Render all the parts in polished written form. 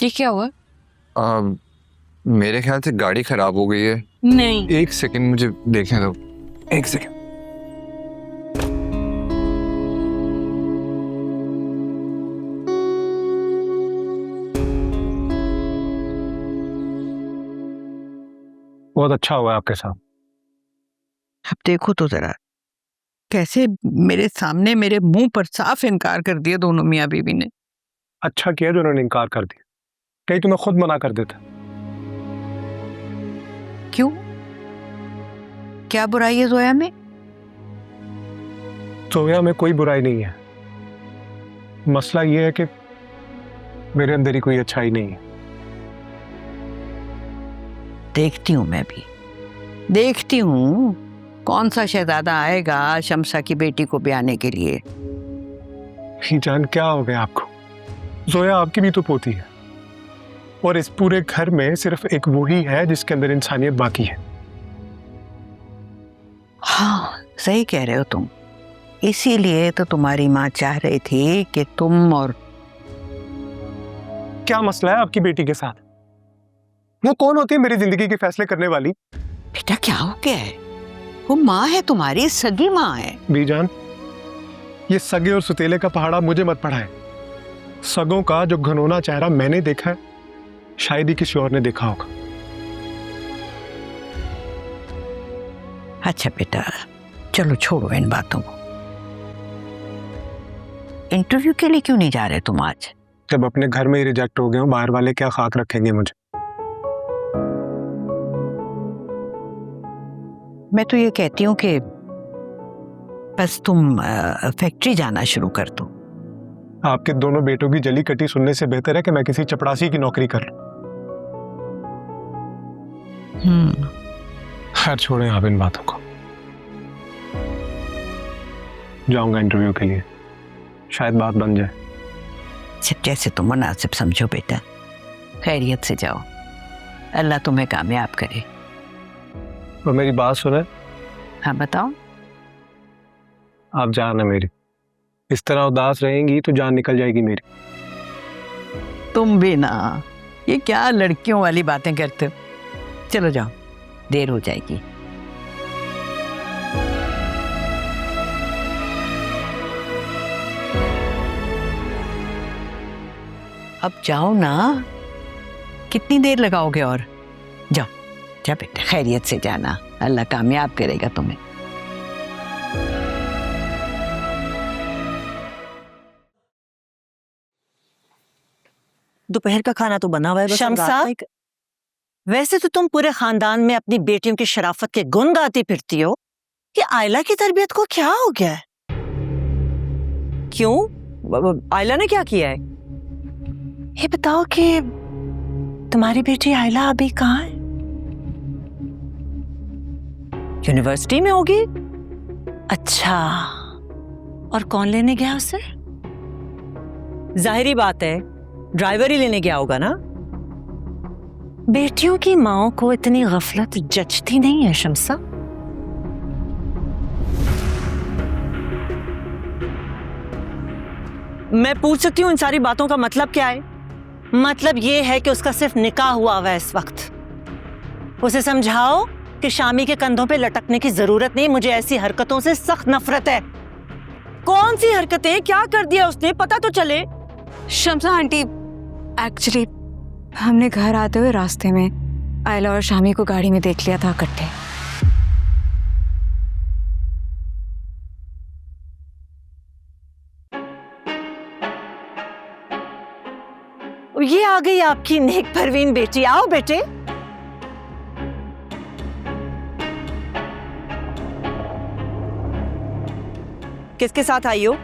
ये क्या हुआ? मेरे ख्याल से गाड़ी खराब हो गई है। नहीं। एक सेकंड मुझे देखने दो, एक सेकंड। बहुत अच्छा हुआ आपके साथ। अब देखो तो जरा कैसे मेरे सामने मेरे मुंह पर साफ इनकार कर दिया दोनों मियाँ बीवी ने। अच्छा किया जो उन्होंने इनकार कर दिया, कहीं तुम्हें खुद मना कर देता। क्यों? क्या बुराई है जोया में? जोया में कोई बुराई नहीं है, मसला ये है कि मेरे अंदर ही कोई अच्छाई नहीं है। देखती हूँ, मैं भी देखती हूँ कौन सा शहजादा आएगा शमसा की बेटी को ब्याने के लिए। ही जान क्या हो गया आपको? जोया आपकी भी तो पोती है, और इस पूरे घर में सिर्फ एक वो ही है जिसके अंदर इंसानियत बाकी है। हाँ सही कह रहे हो तुम, इसीलिए तो तुम्हारी माँ चाह रही थी कि तुम और। क्या मसला है आपकी बेटी के साथ? वो कौन होती है मेरी जिंदगी के फैसले करने वाली? बेटा क्या हो गया है? वो माँ है तुम्हारी, सगी माँ है। बीजान, ये सगे और सुतेले का पहाड़ा मुझे मत पढ़ाए। सगों का जो घनौना चेहरा मैंने देखा है, शायद ही किसी और ने देखा होगा। अच्छा बेटा चलो छोड़ो इन बातों को। इंटरव्यू के लिए क्यों नहीं जा रहे तुम आज? जब अपने घर में ही रिजेक्ट हो गए हो, बाहर वाले क्या खाक रखेंगे मुझे? मैं तो ये कहती हूँ कि बस तुम फैक्ट्री जाना शुरू कर दो। आपके दोनों बेटों की जली कटी सुनने से बेहतर है कि मैं किसी चपरासी की नौकरी कर लूं। खैर छोड़ें आप इन बातों को। जाऊंगा इंटरव्यू के लिए, शायद बात बन जाए। सिर्फ जैसे तुम मुनासिब समझो बेटा, खैरियत से जाओ, अल्लाह तुम्हें कामयाब करे। और मेरी बात सुने। हाँ बताओ। आप जान है मेरी, इस तरह उदास रहेंगी तो जान निकल जाएगी मेरी। तुम भी ना, ये क्या लड़कियों वाली बातें करते हो। चलो जाओ, देर हो जाएगी। अब जाओ ना, कितनी देर लगाओगे और? जाओ जा बेटा, खैरियत से जाना, अल्लाह कामयाब करेगा तुम्हें। दोपहर का खाना तो बना हुआ है। शमसा, वैसे तो तुम पूरे खानदान में अपनी बेटियों की शराफत के गुण गाती फिरती हो, कि आयला की तरबियत को क्या हो गया है? क्यों? आयला ने क्या किया है? ये बताओ कि तुम्हारी बेटी आयला अभी कहाँ है? यूनिवर्सिटी में होगी। अच्छा, और कौन लेने गया उसे? जाहिरी बात है, ड्राइवर ही लेने गया होगा ना। बेटियों की माओं को इतनी गफलत जचती नहीं है शमसा। मैं पूछ सकती हूँ इन सारी बातों का मतलब क्या है? मतलब ये है कि उसका सिर्फ निकाह हुआ हुआ है इस वक्त। उसे समझाओ कि शामी के कंधों पे लटकने की जरूरत नहीं। मुझे ऐसी हरकतों से सख्त नफरत है। कौन सी हरकतें? क्या कर दिया उसने? पता तो चले। शमसा आंटी, एक्चुअली हमने घर आते हुए रास्ते में आयला और शामी को गाड़ी में देख लिया था इकट्ठे। ये आ गई आपकी नेक परवीन बेटी। आओ बेटे। किसके साथ आई हो?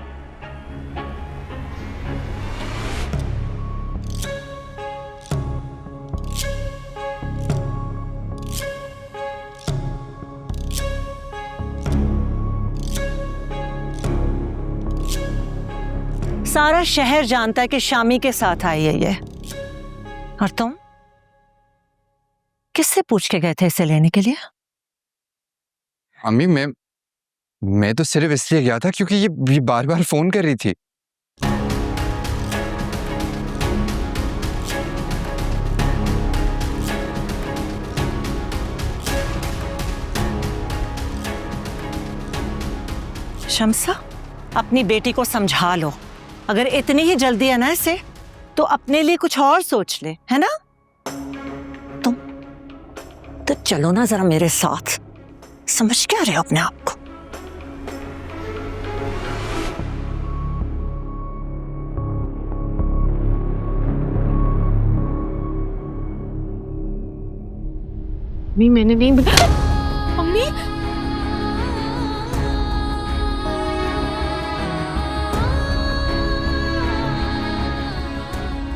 सारा शहर जानता है कि शामी के साथ आई है ये। और तुम किससे पूछ के गए थे इसे लेने के लिए? अम्मी मैं तो सिर्फ इसलिए गया था क्योंकि ये बार बार फोन कर रही थी। शम्सा, अपनी बेटी को समझा लो। अगर इतनी ही जल्दी है ना इसे, तो अपने लिए कुछ और सोच ले, है ना? तुम तो चलो ना जरा मेरे साथ। समझ क्या रहे हो अपने आप को? मैंने नहीं मम्मी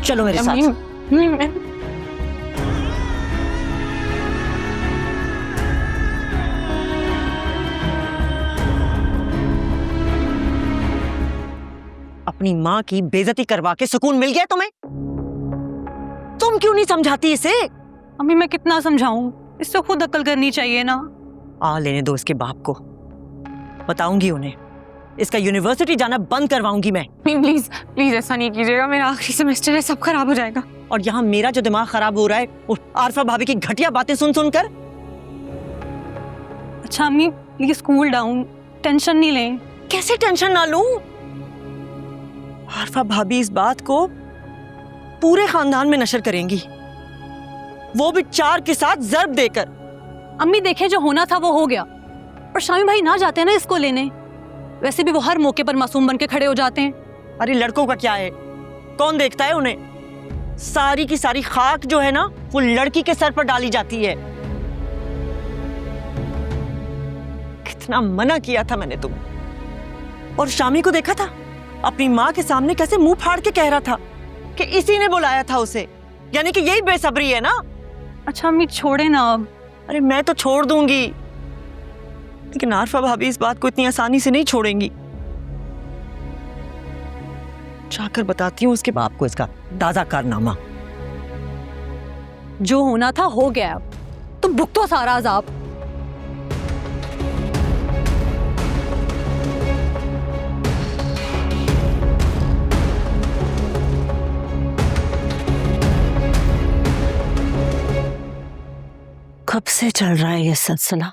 चलो मेरे साथ। अपनी माँ की बेइज्जती करवा के सुकून मिल गया तुम्हें? तुम क्यों नहीं समझाती इसे? मम्मी मैं कितना समझाऊं, इससे खुद अक्ल करनी चाहिए ना। आ लेने दो इसके बाप को, बताऊंगी उन्हें। इसका यूनिवर्सिटी जाना बंद करवाऊंगी मैं। प्लीज प्लीज ऐसा नहीं कीजिएगा, मेरा आखिरी सेमेस्टर है, सब खराब हो जाएगा। और यहाँ मेरा जो दिमाग खराब हो रहा है वो आरफा भाभी की घटिया बातें सुन सुनकर। अच्छा अम्मी प्लीज कूल डाउन, टेंशन नहीं लें। कैसे टेंशन ना लूं? आरफा भाभी इस बात को पूरे खानदान में नशर करेंगी, वो भी 4 के साथ ज़र्ब देकर। अम्मी देखे जो होना था वो हो गया, और शामी भाई ना जाते हैं ना इसको लेने। वैसे भी वो हर मौके पर मासूम बन के खड़े हो जाते हैं। अरे लड़कों का क्या है, कौन देखता है उन्हें? सारी की सारी खाक जो है ना वो लड़की के सर पर डाली जाती है। कितना मना किया था मैंने तुम्हें। और शामी को देखा था अपनी माँ के सामने कैसे मुंह फाड़ के कह रहा था कि इसी ने बुलाया था उसे, यानी कि यही बेसब्री है ना। अच्छा अम्मी छोड़े ना अब। अरे मैं तो छोड़ दूंगी, लेकिन आरफा भाभी इस बात को इतनी आसानी से नहीं छोड़ेंगी। जाकर बताती हूँ उसके बाप को इसका ताजा कारनामा। जो होना था हो गया, अब तुम भुगतो सारा अजाब। कब से चल रहा है ये सिलसिला?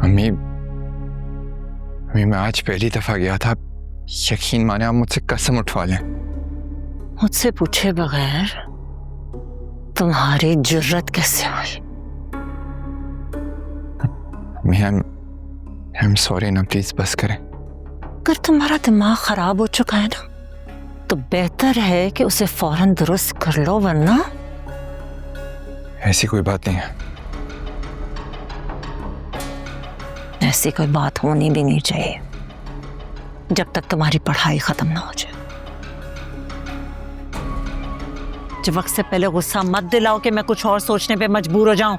अम्मी मैं आज पहली दफा गया था, यकीन माने आप मुझसे कसम उठवा लें। मुझसे पूछे बगैर तुम्हारी जुर्रत कैसे हुई? आई एम सॉरी ना, प्लीज बस करें। अगर तुम्हारा दिमाग खराब हो चुका है ना, तो बेहतर है कि उसे फौरन दुरुस्त कर लो, वरना। ऐसी कोई बात नहीं है। ऐसी कोई बात होनी भी नहीं चाहिए जब तक तुम्हारी पढ़ाई खत्म ना हो जाए। जब वक्त से पहले गुस्सा मत दिलाओ कि मैं कुछ और सोचने पे मजबूर हो जाऊं।